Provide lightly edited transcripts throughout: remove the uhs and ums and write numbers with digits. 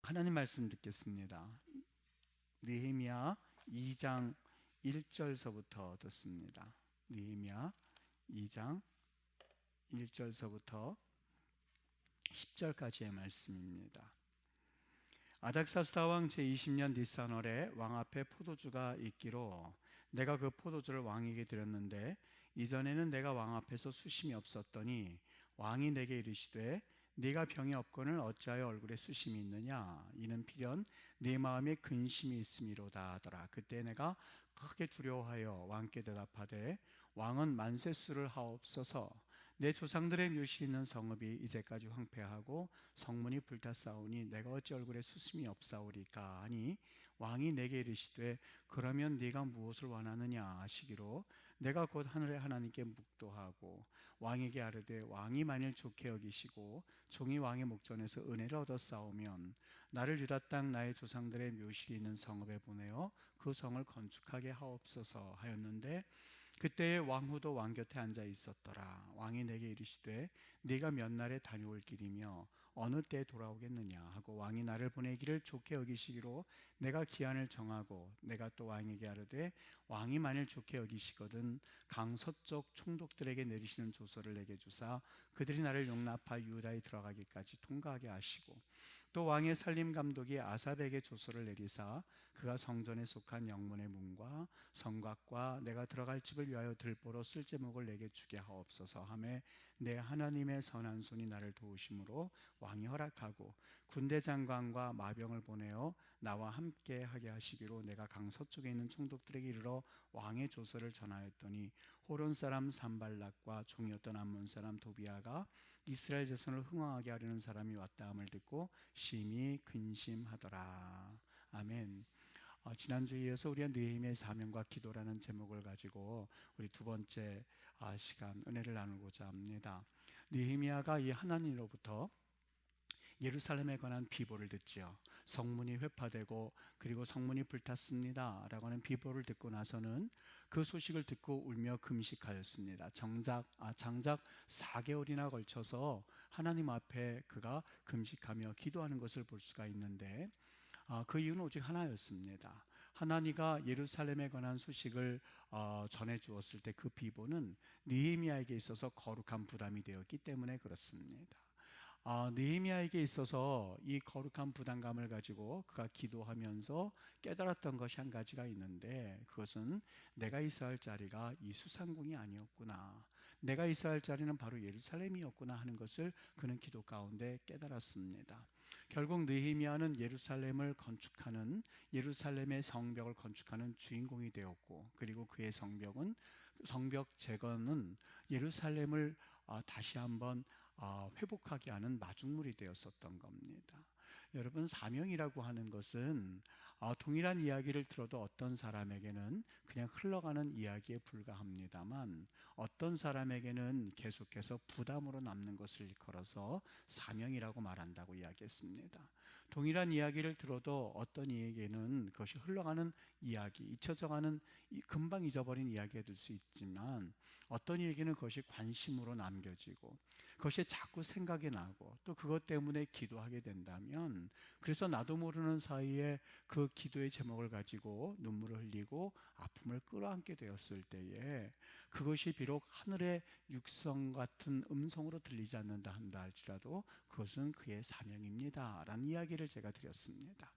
하나님 말씀 듣겠습니다. 느헤미야 2장 1절서부터 듣습니다. 느헤미야 2장 1절서부터 10절까지의 말씀입니다. 아닥사스다 왕 제20년 니산월에 왕 앞에 포도주가 있기로 내가 그 포도주를 왕에게 드렸는데 이전에는 내가 왕 앞에서 수심이 없었더니 왕이 내게 이르시되 네가 병이 없거늘 어찌하여 얼굴에 수심이 있느냐? 이는 필연 네 마음에 근심이 있음이로다 하더라. 그때 내가 크게 두려워하여 왕께 대답하되 왕은 만세수를 하옵소서. 내 조상들의 묘실 있는 성읍이 이제까지 황폐하고 성문이 불탔사오니 내가 어찌 얼굴에 수심이 없사오리까 하니 왕이 내게 이르시되 그러면 네가 무엇을 원하느냐 하시기로 내가 곧 하늘의 하나님께 묵도하고 왕에게 아뢰되 왕이 만일 좋게 여기시고 종이 왕의 목전에서 은혜를 얻었사오면 나를 유다 땅 나의 조상들의 묘실이 있는 성읍에 보내어 그 성을 건축하게 하옵소서 하였는데 그때에 왕후도 왕 곁에 앉아 있었더라. 왕이 내게 이르시되 네가 몇 날에 다녀올 길이며 어느 때에 돌아오겠느냐 하고 왕이 나를 보내기를 좋게 여기시기로 내가 기한을 정하고 내가 또 왕에게 아뢰되 왕이 만일 좋게 여기시거든 강 서쪽 총독들에게 내리시는 조서를 내게 주사 그들이 나를 용납하여 유다에 들어가기까지 통과하게 하시고 또 왕의 살림 감독이 아삽에게 조서를 내리사 그가 성전에 속한 영문의 문과 성곽과 내가 들어갈 집을 위하여 들보로 쓸 제목을 내게 주게 하옵소서 하매 내 하나님의 선한 손이 나를 도우심으로 왕이 허락하고 군대 장관과 마병을 보내어 나와 함께 하게 하시기로 내가 강 서쪽에 있는 총독들에게 이르러 왕의 조서를 전하였더니 호론 사람 산발락과 종이었던 암몬 사람 도비아가 이스라엘 자손을 흥왕하게 하려는 사람이 왔다 함을 듣고 심히 근심하더라. 아멘. 지난주에 이어서 우리가 느헤미야의 사명과 기도라는 제목을 가지고 우리 두 번째 시간 은혜를 나누고자 합니다. 느헤미야가 이 하나님으로부터 예루살렘에 관한 비보를 듣지요. 성문이 회파되고 그리고 성문이 불탔습니다 라고 하는 비보를 듣고 나서는 그 소식을 듣고 울며 금식하였습니다. 장작 4개월이나 걸쳐서 하나님 앞에 그가 금식하며 기도하는 것을 볼 수가 있는데 그 이유는 오직 하나였습니다. 하나님과 예루살렘에 관한 소식을 전해 주었을 때 그 비보는 느헤미야에게 있어서 거룩한 부담이 되었기 때문에 그렇습니다. 느헤미야에게 있어서 이 거룩한 부담감을 가지고 그가 기도하면서 깨달았던 것이 한 가지가 있는데 그것은 내가 있어야 할 자리가 이 수상궁이 아니었구나, 내가 있어야 할 자리는 바로 예루살렘이었구나 하는 것을 그는 기도 가운데 깨달았습니다. 결국 느헤미야는 예루살렘을 건축하는, 예루살렘의 성벽을 건축하는 주인공이 되었고, 그리고 그의 성벽 재건은 예루살렘을 다시 한번 회복하게 하는 마중물이 되었었던 겁니다. 여러분, 사명이라고 하는 것은 동일한 이야기를 들어도 어떤 사람에게는 그냥 흘러가는 이야기에 불과합니다만 어떤 사람에게는 계속해서 부담으로 남는 것을 일컬어서 사명이라고 말한다고 이야기했습니다. 동일한 이야기를 들어도 어떤 이에게는 그것이 흘러가는 이야기, 잊혀져가는, 금방 잊어버린 이야기가 될 수 있지만 어떤 이에게는 그것이 관심으로 남겨지고 그것이 자꾸 생각이 나고 또 그것 때문에 기도하게 된다면, 그래서 나도 모르는 사이에 그 기도의 제목을 가지고 눈물을 흘리고 아픔을 끌어안게 되었을 때에 그것이 비록 하늘의 육성 같은 음성으로 들리지 않는다 한다 할지라도 그것은 그의 사명입니다 라는 이야기를 제가 드렸습니다.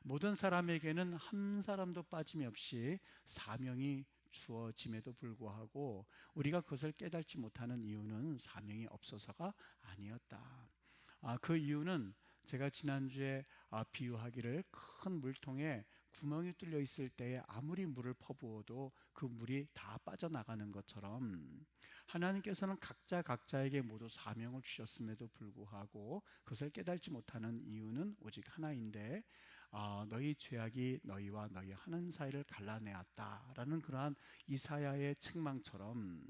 모든 사람에게는 한 사람도 빠짐없이 사명이 주어짐에도 불구하고 우리가 그것을 깨닫지 못하는 이유는 사명이 없어서가 아니었다. 그 이유는 제가 지난주에 비유하기를 큰 물통에 구멍이 뚫려 있을 때에 아무리 물을 퍼부어도 그 물이 다 빠져나가는 것처럼 하나님께서는 각자에게 모두 사명을 주셨음에도 불구하고 그것을 깨닫지 못하는 이유는 오직 하나인데 너희 죄악이 너희와 너희 하나님 사이를 갈라내었다라는 그러한 이사야의 책망처럼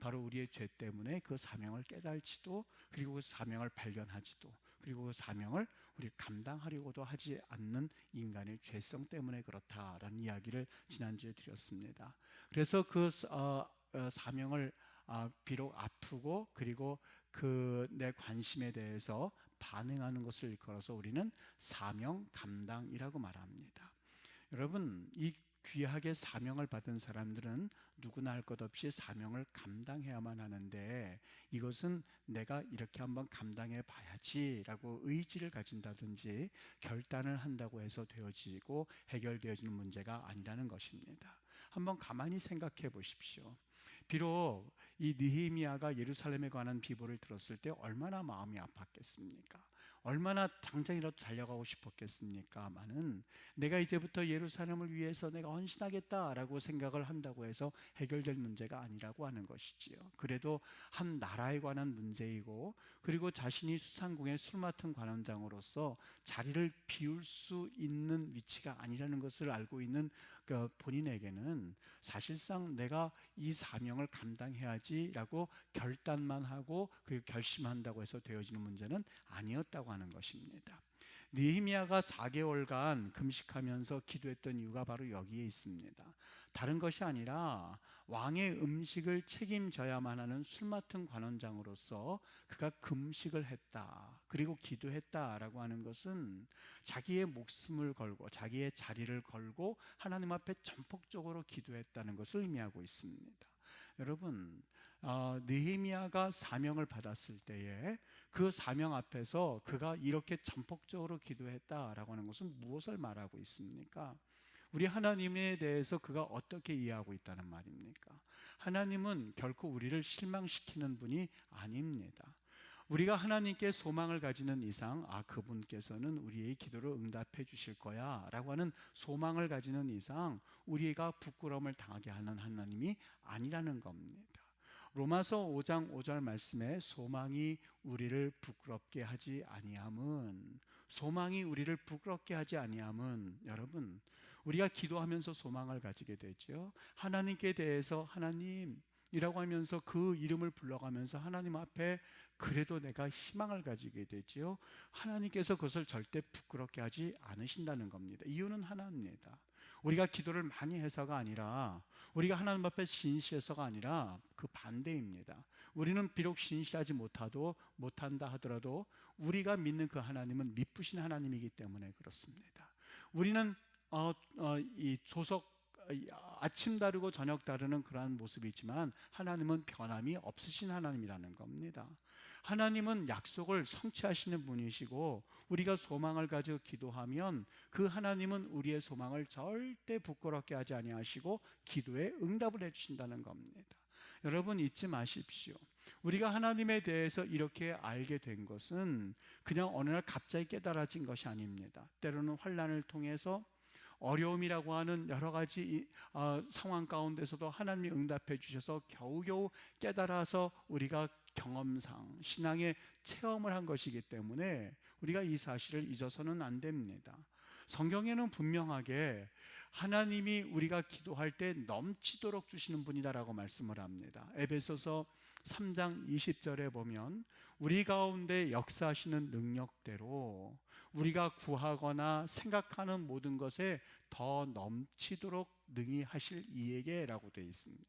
바로 우리의 죄 때문에 그 사명을 깨달지도, 그리고 그 사명을 발견하지도, 그리고 그 사명을 우리 감당하려고도 하지 않는 인간의 죄성 때문에 그렇다라는 이야기를 지난주에 드렸습니다. 그래서 그 사명을 비록 아프고 그리고 그 내 관심에 대해서 반응하는 것을 일컬어서 우리는 사명 감당이라고 말합니다. 여러분, 이 귀하게 사명을 받은 사람들은 누구나 할 것 없이 사명을 감당해야만 하는데, 이것은 내가 이렇게 한번 감당해 봐야지 라고 의지를 가진다든지 결단을 한다고 해서 되어지고 해결되어지는 문제가 아니라는 것입니다. 한번 가만히 생각해 보십시오. 비록 이 느헤미야가 예루살렘에 관한 비보를 들었을 때 얼마나 마음이 아팠겠습니까? 얼마나 당장이라도 달려가고 싶었겠습니까마는, 내가 이제부터 예루살렘을 위해서 내가 헌신하겠다라고 생각을 한다고 해서 해결될 문제가 아니라고 하는 것이지요. 그래도 한 나라에 관한 문제이고, 그리고 자신이 수상궁의 술 맡은 관원장으로서 자리를 비울 수 있는 위치가 아니라는 것을 알고 있는 본인에게는 사실상 내가 이 사명을 감당해야지라고 결단만 하고 그리고 결심한다고 해서 되어지는 문제는 아니었다고 하는 것입니다. 느헤미야가 4개월간 금식하면서 기도했던 이유가 바로 여기에 있습니다. 다른 것이 아니라 왕의 음식을 책임져야만 하는 술 맡은 관원장으로서 그가 금식을 했다, 그리고 기도했다라고 하는 것은 자기의 목숨을 걸고 자기의 자리를 걸고 하나님 앞에 전폭적으로 기도했다는 것을 의미하고 있습니다. 여러분, 느헤미야가 사명을 받았을 때에 그 사명 앞에서 그가 이렇게 전폭적으로 기도했다라고 하는 것은 무엇을 말하고 있습니까? 우리 하나님에 대해서 그가 어떻게 이해하고 있다는 말입니까? 하나님은 결코 우리를 실망시키는 분이 아닙니다. 우리가 하나님께 소망을 가지는 이상 그분께서는 우리의 기도를 응답해 주실 거야 라고 하는 소망을 가지는 이상 우리가 부끄러움을 당하게 하는 하나님이 아니라는 겁니다. 로마서 5장 5절 말씀에 소망이 우리를 부끄럽게 하지 아니함은, 소망이 우리를 부끄럽게 하지 아니함은, 여러분, 우리가 기도하면서 소망을 가지게 되죠. 하나님께 대해서 하나님이라고 하면서 그 이름을 불러가면서 하나님 앞에 그래도 내가 희망을 가지게 되죠. 하나님께서 그것을 절대 부끄럽게 하지 않으신다는 겁니다. 이유는 하나입니다. 우리가 기도를 많이 해서가 아니라, 우리가 하나님 앞에 신실해서가 아니라 그 반대입니다. 우리는 비록 신실하지 못한다 하더라도 우리가 믿는 그 하나님은 미쁘신 하나님이기 때문에 그렇습니다. 우리는 이 아침 다르고 저녁 다르는 그러한 모습이지만 하나님은 변함이 없으신 하나님이라는 겁니다. 하나님은 약속을 성취하시는 분이시고, 우리가 소망을 가지고 기도하면 그 하나님은 우리의 소망을 절대 부끄럽게 하지 아니하시고 기도에 응답을 해주신다는 겁니다. 여러분, 잊지 마십시오. 우리가 하나님에 대해서 이렇게 알게 된 것은 그냥 어느 날 갑자기 깨달아진 것이 아닙니다. 때로는 환난을 통해서, 어려움이라고 하는 여러 가지 상황 가운데서도 하나님이 응답해 주셔서 겨우겨우 깨달아서 우리가 경험상 신앙의 체험을 한 것이기 때문에 우리가 이 사실을 잊어서는 안 됩니다. 성경에는 분명하게 하나님이 우리가 기도할 때 넘치도록 주시는 분이다라고 말씀을 합니다. 에베소서 3장 20절에 보면 우리 가운데 역사하시는 능력대로 우리가 구하거나 생각하는 모든 것에 더 넘치도록 능히 하실 이에게 라고 되어 있습니다.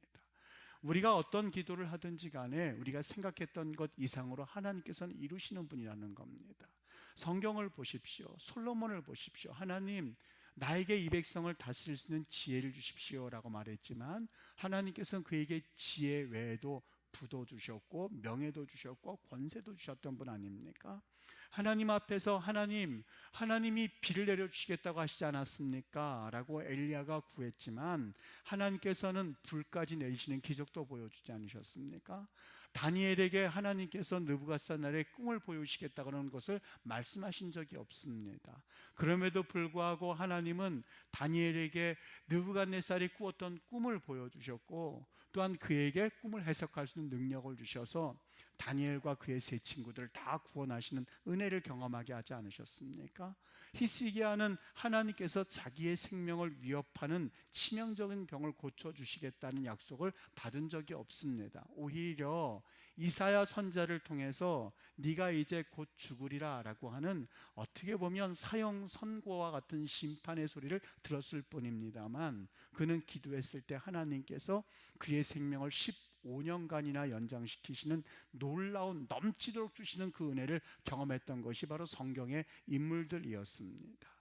우리가 어떤 기도를 하든지 간에 우리가 생각했던 것 이상으로 하나님께서는 이루시는 분이라는 겁니다. 성경을 보십시오. 솔로몬을 보십시오. 하나님, 나에게 이 백성을 다스릴 수 있는 지혜를 주십시오 라고 말했지만 하나님께서는 그에게 지혜 외에도 부도 주셨고 명예도 주셨고 권세도 주셨던 분 아닙니까? 하나님 앞에서 하나님이 비를 내려주시겠다고 하시지 않았습니까? 라고 엘리야가 구했지만 하나님께서는 불까지 내리시는 기적도 보여주지 않으셨습니까? 다니엘에게 하나님께서 느부갓네살의 꿈을 보여주시겠다고 하는 것을 말씀하신 적이 없습니다. 그럼에도 불구하고 하나님은 다니엘에게 느부갓네살이 꾸었던 꿈을 보여주셨고, 또한 그에게 꿈을 해석할 수 있는 능력을 주셔서 다니엘과 그의 세 친구들을 다 구원하시는 은혜를 경험하게 하지 않으셨습니까? 히스기야는 하나님께서 자기의 생명을 위협하는 치명적인 병을 고쳐주시겠다는 약속을 받은 적이 없습니다. 오히려 이사야 선지자를 통해서 네가 이제 곧 죽으리라 라고 하는, 어떻게 보면 사형 선고와 같은 심판의 소리를 들었을 뿐입니다만, 그는 기도했을 때 하나님께서 그의 생명을 15년간이나 연장시키시는 놀라운, 넘치도록 주시는 그 은혜를 경험했던 것이 바로 성경의 인물들이었습니다.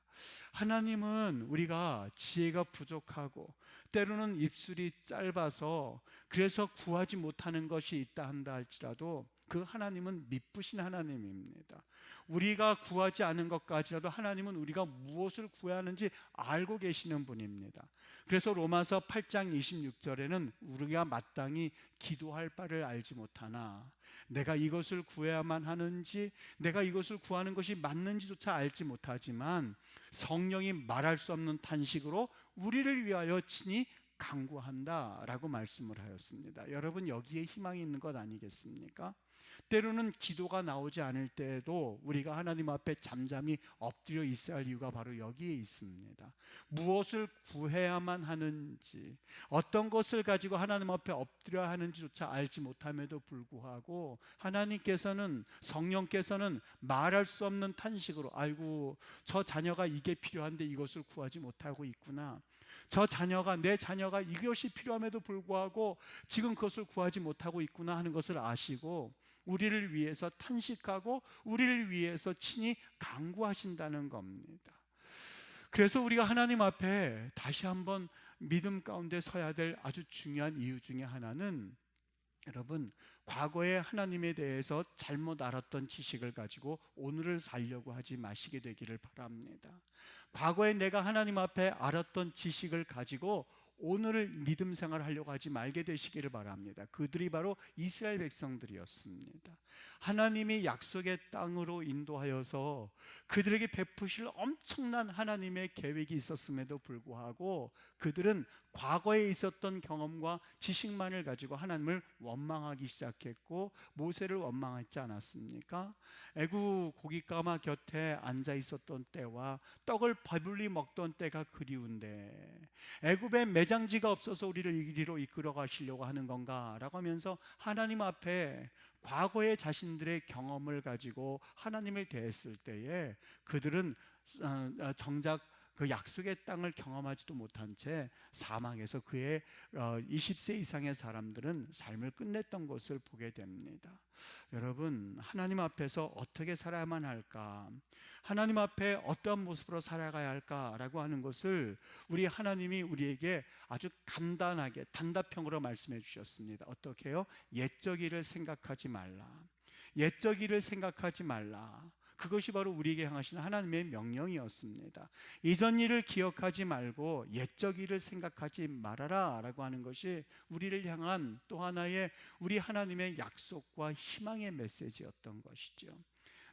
하나님은 우리가 지혜가 부족하고 때로는 입술이 짧아서 그래서 구하지 못하는 것이 있다 한다 할지라도, 그 하나님은 미쁘신 하나님입니다. 우리가 구하지 않은 것까지라도 하나님은 우리가 무엇을 구해야 하는지 알고 계시는 분입니다. 그래서 로마서 8장 26절에는 우리가 마땅히 기도할 바를 알지 못하나, 내가 이것을 구해야만 하는지, 내가 이것을 구하는 것이 맞는지조차 알지 못하지만 성령이 말할 수 없는 탄식으로 우리를 위하여 친히 간구한다 라고 말씀을 하였습니다. 여러분, 여기에 희망이 있는 것 아니겠습니까? 때로는 기도가 나오지 않을 때에도 우리가 하나님 앞에 잠잠히 엎드려 있어야 할 이유가 바로 여기에 있습니다. 무엇을 구해야만 하는지, 어떤 것을 가지고 하나님 앞에 엎드려야 하는지조차 알지 못함에도 불구하고 하나님께서는, 성령께서는 말할 수 없는 탄식으로, 아이고 저 자녀가 이게 필요한데 이것을 구하지 못하고 있구나, 저 자녀가, 내 자녀가 이것이 필요함에도 불구하고 지금 그것을 구하지 못하고 있구나 하는 것을 아시고 우리를 위해서 탄식하고 우리를 위해서 친히 간구하신다는 겁니다. 그래서 우리가 하나님 앞에 다시 한번 믿음 가운데 서야 될 아주 중요한 이유 중에 하나는, 여러분, 과거에 하나님에 대해서 잘못 알았던 지식을 가지고 오늘을 살려고 하지 마시게 되기를 바랍니다. 과거에 내가 하나님 앞에 알았던 지식을 가지고 오늘을 믿음 생활을 하려고 하지 말게 되시기를 바랍니다. 그들이 바로 이스라엘 백성들이었습니다. 하나님이 약속의 땅으로 인도하여서 그들에게 베푸실 엄청난 하나님의 계획이 있었음에도 불구하고 그들은 과거에 있었던 경험과 지식만을 가지고 하나님을 원망하기 시작했고 모세를 원망했지 않았습니까? 애굽 고깃가마 곁에 앉아 있었던 때와 떡을 배불리 먹던 때가 그리운데 애굽에 매장지가 없어서 우리를 이리로 이끌어 가시려고 하는 건가? 라고 하면서 하나님 앞에 과거의 자신들의 경험을 가지고 하나님을 대했을 때에 그들은 정작 그 약속의 땅을 경험하지도 못한 채 사망해서 그의 20세 이상의 사람들은 삶을 끝냈던 것을 보게 됩니다. 여러분, 하나님 앞에서 어떻게 살아야만 할까? 하나님 앞에 어떠한 모습으로 살아가야 할까라고 하는 것을 우리 하나님이 우리에게 아주 간단하게 단답형으로 말씀해 주셨습니다. 어떻게 해요? 옛적 일을 생각하지 말라. 옛적 일을 생각하지 말라. 그것이 바로 우리에게 향하시는 하나님의 명령이었습니다. 이전 일을 기억하지 말고 옛적 일을 생각하지 말아라 라고 하는 것이 우리를 향한 또 하나의 우리 하나님의 약속과 희망의 메시지였던 것이죠.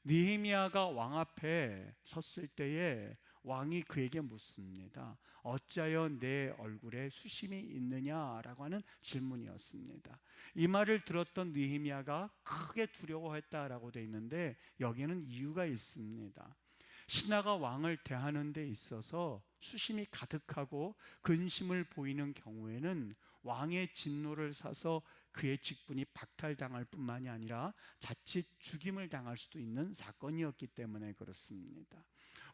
느헤미야가 왕 앞에 섰을 때에 왕이 그에게 묻습니다. 어찌하여 내 얼굴에 수심이 있느냐라고 하는 질문이었습니다. 이 말을 들었던 느헤미야가 크게 두려워했다라고 되어 있는데 여기에는 이유가 있습니다. 신하가 왕을 대하는 데 있어서 수심이 가득하고 근심을 보이는 경우에는 왕의 진노를 사서 그의 직분이 박탈당할 뿐만이 아니라 자칫 죽임을 당할 수도 있는 사건이었기 때문에 그렇습니다.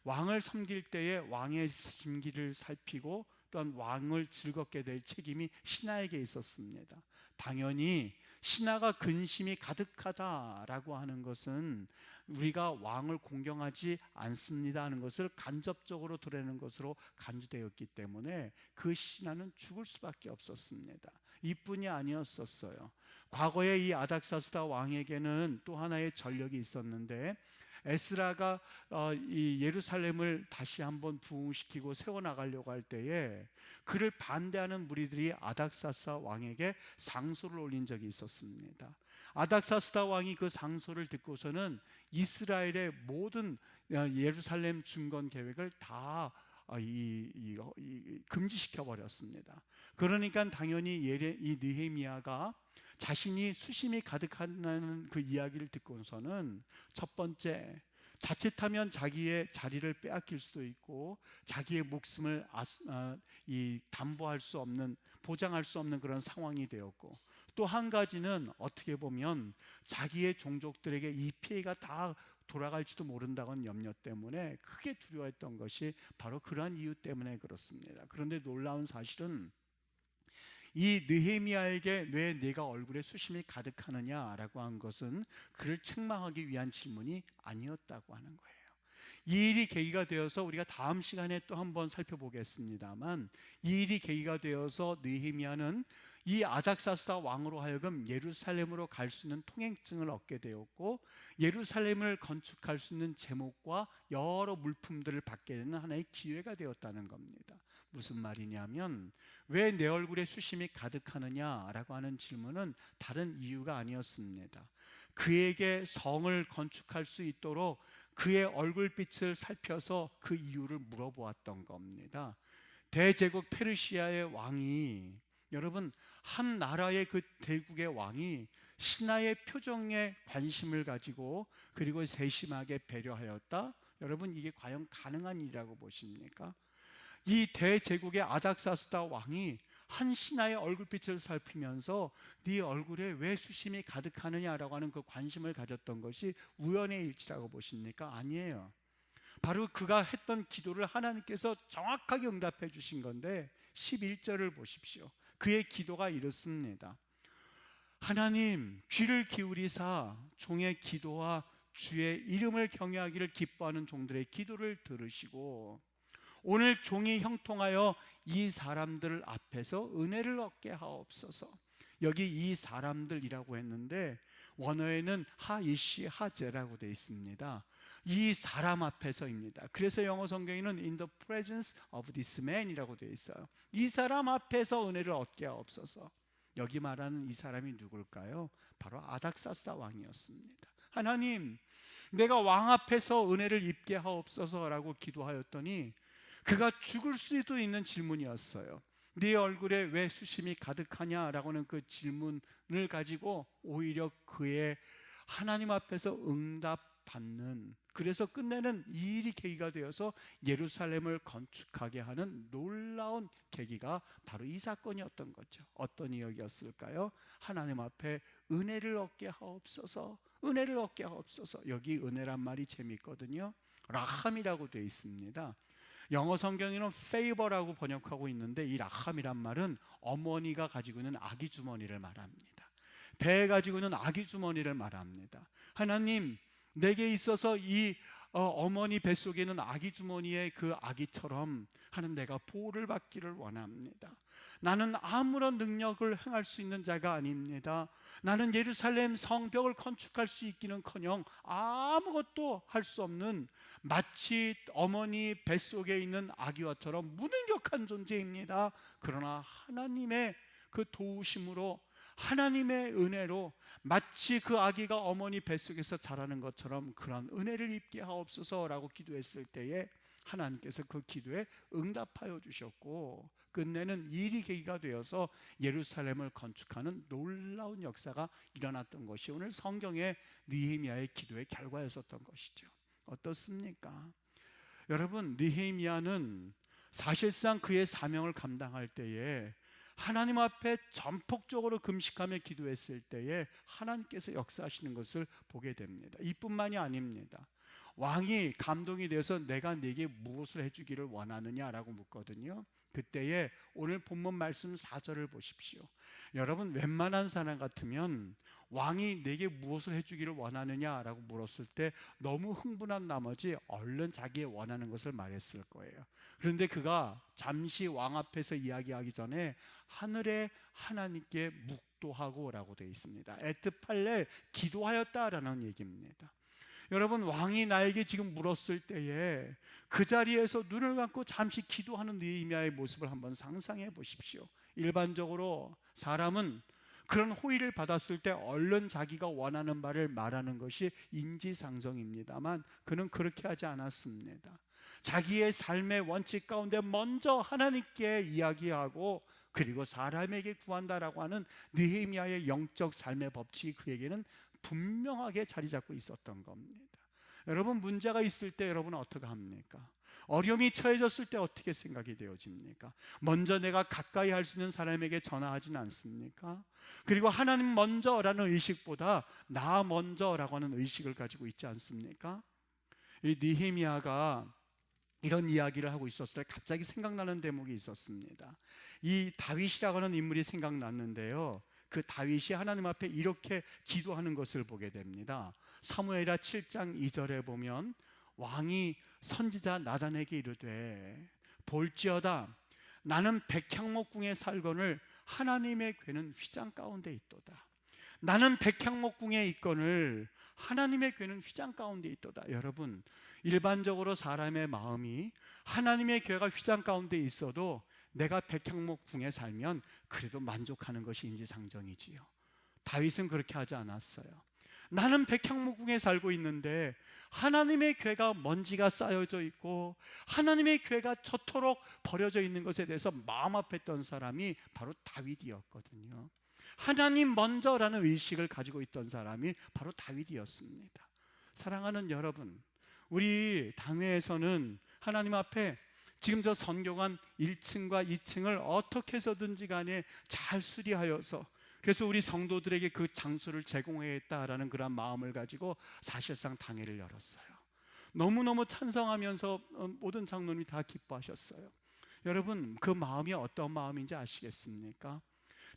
왕을 섬길 때에 왕의 심기를 살피고 또한 왕을 즐겁게 될 책임이 신하에게 있었습니다. 당연히 신하가 근심이 가득하다라고 하는 것은 우리가 왕을 공경하지 않습니다 하는 것을 간접적으로 드러내는 것으로 간주되었기 때문에 그 신하는 죽을 수밖에 없었습니다. 이뿐이 아니었었어요. 과거에 이 아닥사스다 왕에게는 또 하나의 전력이 있었는데 에스라가 이 예루살렘을 다시 한번 부흥시키고 세워나가려고 할 때에 그를 반대하는 무리들이 아닥사스다 왕에게 상소를 올린 적이 있었습니다. 아닥사스다 왕이 그 상소를 듣고서는 이스라엘의 모든 예루살렘 중건 계획을 다 금지시켜 버렸습니다. 그러니까 당연히 이 느헤미야가 자신이 수심이 가득하다는 그 이야기를 듣고서는 첫 번째, 자칫하면 자기의 자리를 빼앗길 수도 있고 자기의 목숨을 담보할 수 없는, 보장할 수 없는 그런 상황이 되었고, 또 한 가지는 어떻게 보면 자기의 종족들에게 이 피해가 다 돌아갈지도 모른다는 염려 때문에 크게 두려워했던 것이 바로 그러한 이유 때문에 그렇습니다. 그런데 놀라운 사실은 이 느헤미야에게 왜 네가 얼굴에 수심이 가득하느냐라고 한 것은 그를 책망하기 위한 질문이 아니었다고 하는 거예요. 이 일이 계기가 되어서 우리가 다음 시간에 또 한번 살펴보겠습니다만, 이 일이 계기가 되어서 느헤미야는 이 아닥사스다 왕으로 하여금 예루살렘으로 갈 수 있는 통행증을 얻게 되었고, 예루살렘을 건축할 수 있는 제목과 여러 물품들을 받게 되는 하나의 기회가 되었다는 겁니다. 무슨 말이냐면, 왜 내 얼굴에 수심이 가득하느냐라고 하는 질문은 다른 이유가 아니었습니다. 그에게 성을 건축할 수 있도록 그의 얼굴빛을 살펴서 그 이유를 물어보았던 겁니다. 대제국 페르시아의 왕이, 여러분, 한 나라의 그 대국의 왕이 신하의 표정에 관심을 가지고 그리고 세심하게 배려하였다? 여러분, 이게 과연 가능한 일이라고 보십니까? 이 대제국의 아닥사스다 왕이 한 신하의 얼굴빛을 살피면서 네 얼굴에 왜 수심이 가득하느냐라고 하는 그 관심을 가졌던 것이 우연의 일치라고 보십니까? 아니에요. 바로 그가 했던 기도를 하나님께서 정확하게 응답해 주신 건데, 11절을 보십시오. 그의 기도가 이렇습니다. 하나님, 귀를 기울이사 종의 기도와 주의 이름을 경외하기를 기뻐하는 종들의 기도를 들으시고 오늘 종이 형통하여 이 사람들 앞에서 은혜를 얻게 하옵소서. 여기 이 사람들이라고 했는데 원어에는 하이시 하제라고 되어 있습니다. 이 사람 앞에서입니다. 그래서 영어 성경에는 in the presence of this man이라고 되어 있어요. 이 사람 앞에서 은혜를 얻게 하옵소서. 여기 말하는 이 사람이 누굴까요? 바로 아닥사스다 왕이었습니다. 하나님, 내가 왕 앞에서 은혜를 입게 하옵소서라고 기도하였더니 그가 죽을 수도 있는 질문이었어요. 네 얼굴에 왜 수심이 가득하냐라고는 그 질문을 가지고 오히려 그의 하나님 앞에서 응답받는, 그래서 끝내는 이 일이 계기가 되어서 예루살렘을 건축하게 하는 놀라운 계기가 바로 이 사건이었던 거죠. 어떤 이야기였을까요? 하나님 앞에 은혜를 얻게 하옵소서, 은혜를 얻게 하옵소서. 여기 은혜란 말이 재미있거든요. 라함이라고 되어 있습니다. 영어 성경에는 favor라고 번역하고 있는데 이 라함이란 말은 어머니가 가지고 있는 아기 주머니를 말합니다. 배에 가지고 있는 아기 주머니를 말합니다. 하나님, 내게 있어서 이 어머니 뱃속에 있는 아기 주머니의 그 아기처럼 하나님, 내가 보호를 받기를 원합니다. 나는 아무런 능력을 행할 수 있는 자가 아닙니다. 나는 예루살렘 성벽을 건축할 수 있기는커녕 아무것도 할 수 없는, 마치 어머니 뱃속에 있는 아기와처럼 무능력한 존재입니다. 그러나 하나님의 그 도우심으로, 하나님의 은혜로 마치 그 아기가 어머니 뱃속에서 자라는 것처럼 그런 은혜를 입게 하옵소서라고 기도했을 때에 하나님께서 그 기도에 응답하여 주셨고, 끝내는 일이 계기가 되어서 예루살렘을 건축하는 놀라운 역사가 일어났던 것이 오늘 성경의 느헤미야의 기도의 결과였었던 것이죠. 어떻습니까? 여러분, 느헤미야는 사실상 그의 사명을 감당할 때에 하나님 앞에 전폭적으로 금식하며 기도했을 때에 하나님께서 역사하시는 것을 보게 됩니다. 이뿐만이 아닙니다. 왕이 감동이 되어서 내가 네게 무엇을 해주기를 원하느냐라고 묻거든요. 그때에 오늘 본문 말씀 4절을 보십시오. 여러분, 웬만한 사람 같으면 왕이 내게 무엇을 해주기를 원하느냐라고 물었을 때 너무 흥분한 나머지 얼른 자기의 원하는 것을 말했을 거예요. 그런데 그가 잠시 왕 앞에서 이야기하기 전에 하늘의 하나님께 묵도하고 라고 되어 있습니다. 에트팔렐, 기도하였다라는 얘기입니다. 여러분, 왕이 나에게 지금 물었을 때에 그 자리에서 눈을 감고 잠시 기도하는 느헤미야의 모습을 한번 상상해 보십시오. 일반적으로 사람은 그런 호의를 받았을 때 얼른 자기가 원하는 바를 말하는 것이 인지상정입니다만 그는 그렇게 하지 않았습니다. 자기의 삶의 원칙 가운데 먼저 하나님께 이야기하고 그리고 사람에게 구한다라고 하는 느헤미야의 영적 삶의 법칙이 그에게는 분명하게 자리 잡고 있었던 겁니다. 여러분, 문제가 있을 때 여러분은 어떻게 합니까? 어려움이 처해졌을 때 어떻게 생각이 되어집니까? 먼저 내가 가까이 할 수 있는 사람에게 전화하지는 않습니까? 그리고 하나님 먼저라는 의식보다 나 먼저라고 하는 의식을 가지고 있지 않습니까? 이 느헤미야가 이런 이야기를 하고 있었을 때 갑자기 생각나는 대목이 있었습니다. 이 다윗이라고 하는 인물이 생각났는데요, 그 다윗이 하나님 앞에 이렇게 기도하는 것을 보게 됩니다. 사무엘하 7장 2절에 보면 왕이 선지자 나단에게 이르되 볼지어다 나는 백향목궁에 살거늘 하나님의 궤는 휘장 가운데 있도다. 나는 백향목궁에 있거늘 하나님의 궤는 휘장 가운데 있도다. 여러분, 일반적으로 사람의 마음이 하나님의 궤가 휘장 가운데 있어도 내가 백향목궁에 살면 그래도 만족하는 것이 인지상정이지요. 다윗은 그렇게 하지 않았어요. 나는 백향목궁에 살고 있는데 하나님의 궤가 먼지가 쌓여져 있고 하나님의 궤가 저토록 버려져 있는 것에 대해서 마음 아팠던 사람이 바로 다윗이었거든요. 하나님 먼저라는 의식을 가지고 있던 사람이 바로 다윗이었습니다. 사랑하는 여러분, 우리 당회에서는 하나님 앞에 지금 저 선교관 1층과 2층을 어떻게 해서든지 간에 잘 수리하여서, 그래서 우리 성도들에게 그 장소를 제공하겠다라는 그런 마음을 가지고 사실상 당회를 열었어요. 너무너무 찬성하면서 모든 장로님이 다 기뻐하셨어요. 여러분, 그 마음이 어떤 마음인지 아시겠습니까?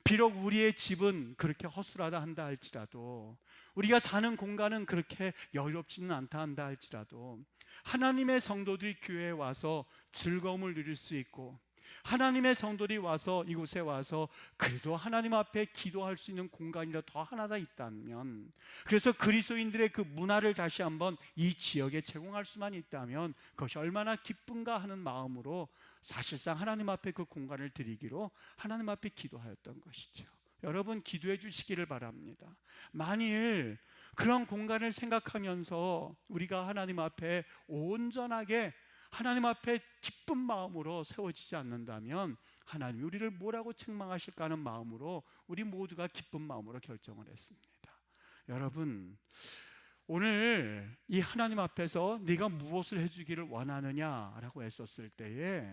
비록 우리의 집은 그렇게 허술하다 한다 할지라도, 우리가 사는 공간은 그렇게 여유롭지는 않다 한다 할지라도, 하나님의 성도들이 교회에 와서 즐거움을 누릴 수 있고 하나님의 성도들이 와서 이곳에 와서 그래도 하나님 앞에 기도할 수 있는 공간이라도 더 하나 더 있다면, 그래서 그리스도인들의 그 문화를 다시 한번 이 지역에 제공할 수만 있다면 그것이 얼마나 기쁜가 하는 마음으로 사실상 하나님 앞에 그 공간을 드리기로 하나님 앞에 기도하였던 것이죠. 여러분, 기도해 주시기를 바랍니다. 만일 그런 공간을 생각하면서 우리가 하나님 앞에 온전하게 하나님 앞에 기쁜 마음으로 세워지지 않는다면 하나님이 우리를 뭐라고 책망하실까 하는 마음으로 우리 모두가 기쁜 마음으로 결정을 했습니다. 여러분, 오늘 이 하나님 앞에서 네가 무엇을 해주기를 원하느냐라고 했었을 때에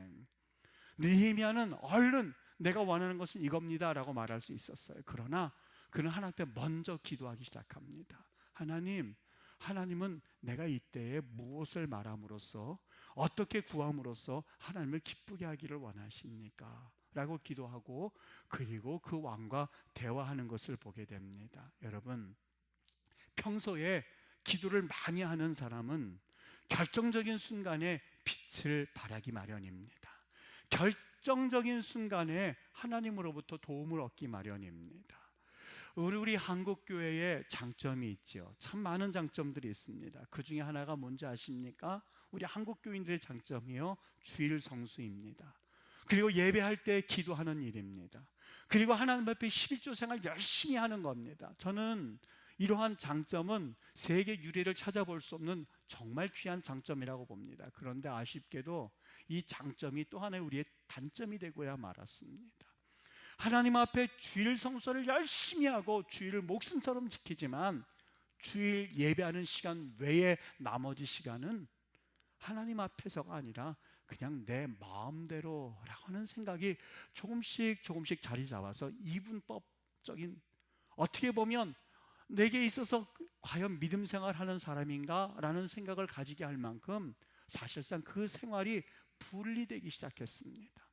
느헤미야는 얼른 내가 원하는 것은 이겁니다 라고 말할 수 있었어요. 그러나 그는 하나님 앞에 먼저 기도하기 시작합니다. 하나님은 내가 이때에 무엇을 말함으로써, 어떻게 구함으로써 하나님을 기쁘게 하기를 원하십니까? 라고 기도하고, 그리고 그 왕과 대화하는 것을 보게 됩니다. 여러분, 평소에 기도를 많이 하는 사람은 결정적인 순간에 빛을 발하기 마련입니다. 결정적인 순간에 하나님으로부터 도움을 얻기 마련입니다. 우리 한국교회에 장점이 있죠. 참 많은 장점들이 있습니다. 그 중에 하나가 뭔지 아십니까? 우리 한국교인들의 장점이요, 주일 성수입니다. 그리고 예배할 때 기도하는 일입니다. 그리고 하나님 앞에 11조 생활 열심히 하는 겁니다. 저는 이러한 장점은 세계 유례를 찾아볼 수 없는 정말 귀한 장점이라고 봅니다. 그런데 아쉽게도 이 장점이 또 하나의 우리의 단점이 되고야 말았습니다. 하나님 앞에 주일 성수를 열심히 하고 주일을 목숨처럼 지키지만 주일 예배하는 시간 외에 나머지 시간은 하나님 앞에서가 아니라 그냥 내 마음대로라고 하는 생각이 조금씩 자리 잡아서 이분법적인, 어떻게 보면 내게 있어서 과연 믿음 생활하는 사람인가 라는 생각을 가지게 할 만큼 사실상 그 생활이 분리되기 시작했습니다.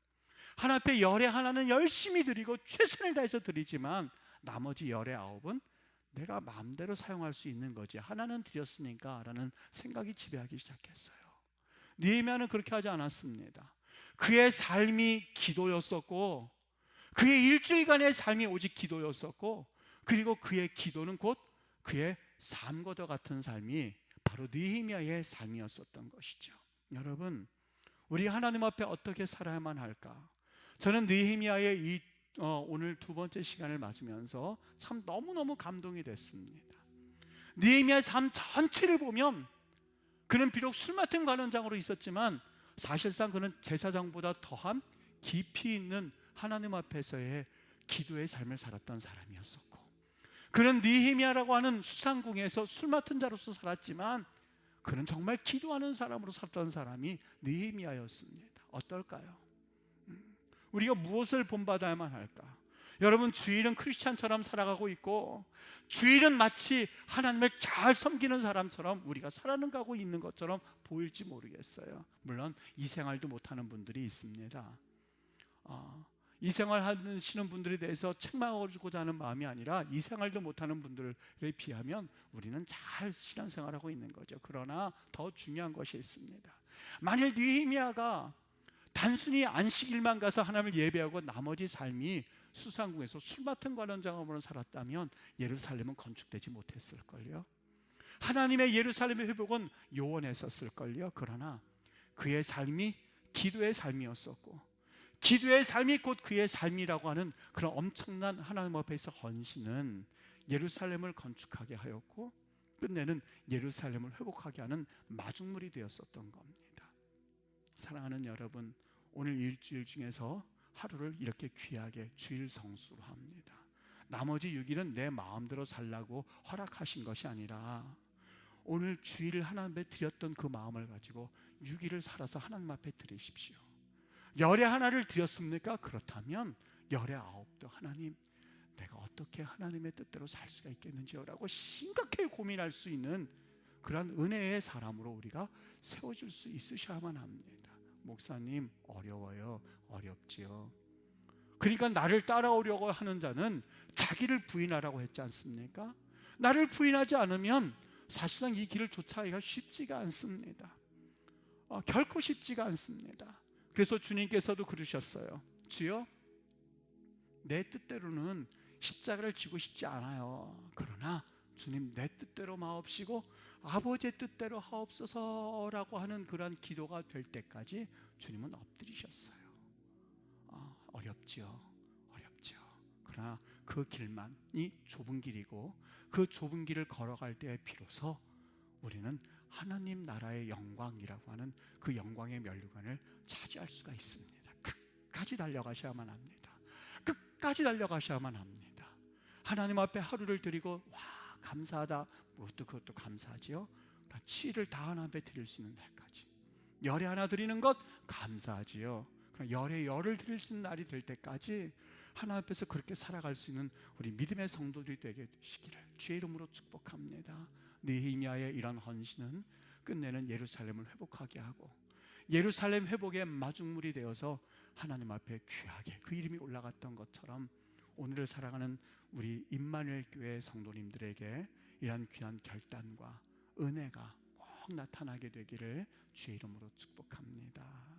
하나님 앞에 열의 하나는 열심히 드리고 최선을 다해서 드리지만 나머지 열의 9은 내가 마음대로 사용할 수 있는 거지, 하나는 드렸으니까 라는 생각이 지배하기 시작했어요. 느헤미야는 그렇게 하지 않았습니다. 그의 삶이 기도였었고, 그의 일주일간의 삶이 오직 기도였었고, 그리고 그의 기도는 곧 그의 삶과도 같은 삶이 바로 느헤미야의 삶이었었던 것이죠. 여러분, 우리 하나님 앞에 어떻게 살아야만 할까? 저는 느헤미야의 오늘 두 번째 시간을 맞으면서 참 너무너무 감동이 됐습니다. 느헤미야의 삶 전체를 보면 그는 비록 술 맡은 관원장으로 있었지만 사실상 그는 제사장보다 더한 깊이 있는 하나님 앞에서의 기도의 삶을 살았던 사람이었었고, 그는 느헤미야라고 하는 수상궁에서 술 맡은 자로서 살았지만 그는 정말 기도하는 사람으로 살던 사람이 느헤미야였습니다. 어떨까요? 우리가 무엇을 본받아야만 할까? 여러분, 주일은 크리스찬처럼 살아가고 있고, 주일은 마치 하나님을 잘 섬기는 사람처럼 우리가 살아가고 있는 것처럼 보일지 모르겠어요. 물론 이 생활도 못하는 분들이 있습니다. 이 생활 하시는 분들에 대해서 책망하고자 하는 마음이 아니라, 이 생활도 못하는 분들에 비하면 우리는 잘 신앙생활하고 있는 거죠. 그러나 더 중요한 것이 있습니다. 만일 느헤미야가 단순히 안식일만 가서 하나님을 예배하고 나머지 삶이 수상궁에서 술 맡은 관원장으로 살았다면 예루살렘은 건축되지 못했을걸요. 하나님의 예루살렘의 회복은 요원했었을걸요. 그러나 그의 삶이 기도의 삶이었었고, 기도의 삶이 곧 그의 삶이라고 하는 그런 엄청난 하나님 앞에서 헌신은 예루살렘을 건축하게 하였고, 끝내는 예루살렘을 회복하게 하는 마중물이 되었었던 겁니다. 사랑하는 여러분, 오늘 일주일 중에서 하루를 이렇게 귀하게 주일 성수로 합니다. 나머지 6일은 내 마음대로 살라고 허락하신 것이 아니라, 오늘 주일을 하나님 앞에 드렸던 그 마음을 가지고 6일을 살아서 하나님 앞에 드리십시오. 열의 하나를 드렸습니까? 그렇다면 열의 9도 하나님, 내가 어떻게 하나님의 뜻대로 살 수가 있겠는지요? 라고 심각하게 고민할 수 있는 그런 은혜의 사람으로 우리가 세워질 수 있으셔야만 합니다. 목사님, 어려워요. 어렵지요. 그러니까 나를 따라오려고 하는 자는 자기를 부인하라고 했지 않습니까? 나를 부인하지 않으면 사실상 이 길을 쫓아가기가 쉽지가 않습니다. 결코 쉽지가 않습니다. 그래서 주님께서도 그러셨어요. 주여, 내 뜻대로는 십자가를 지고 싶지 않아요. 그러나 주님, 내 뜻대로 마옵시고 아버지의 뜻대로 하옵소서라고 하는 그러한 기도가 될 때까지 주님은 엎드리셨어요. 어렵지요. 그러나 그 길만이 좁은 길이고, 그 좁은 길을 걸어갈 때에 비로소 우리는 하나님 나라의 영광이라고 하는 그 영광의 면류관을 차지할 수가 있습니다. 끝까지 달려가셔야만 합니다. 끝까지 달려가셔야만 합니다. 하나님 앞에 하루를 드리고 와 감사하다, 그것도 감사하지요. 7일 다 하나님 앞에 드릴 수 있는 날까지, 열에 하나 드리는 것 감사하지요. 열에 열을 드릴 수 있는 날이 될 때까지 하나님 앞에서 그렇게 살아갈 수 있는 우리 믿음의 성도들이 되게 되시기를 주의 이름으로 축복합니다. 느헤미야의 이런 헌신은 끝내는 예루살렘을 회복하게 하고, 예루살렘 회복의 마중물이 되어서 하나님 앞에 귀하게 그 이름이 올라갔던 것처럼 오늘을 살아가는 우리 임마누엘 교회 성도님들에게 이러한 귀한 결단과 은혜가 꼭 나타나게 되기를 주의 이름으로 축복합니다.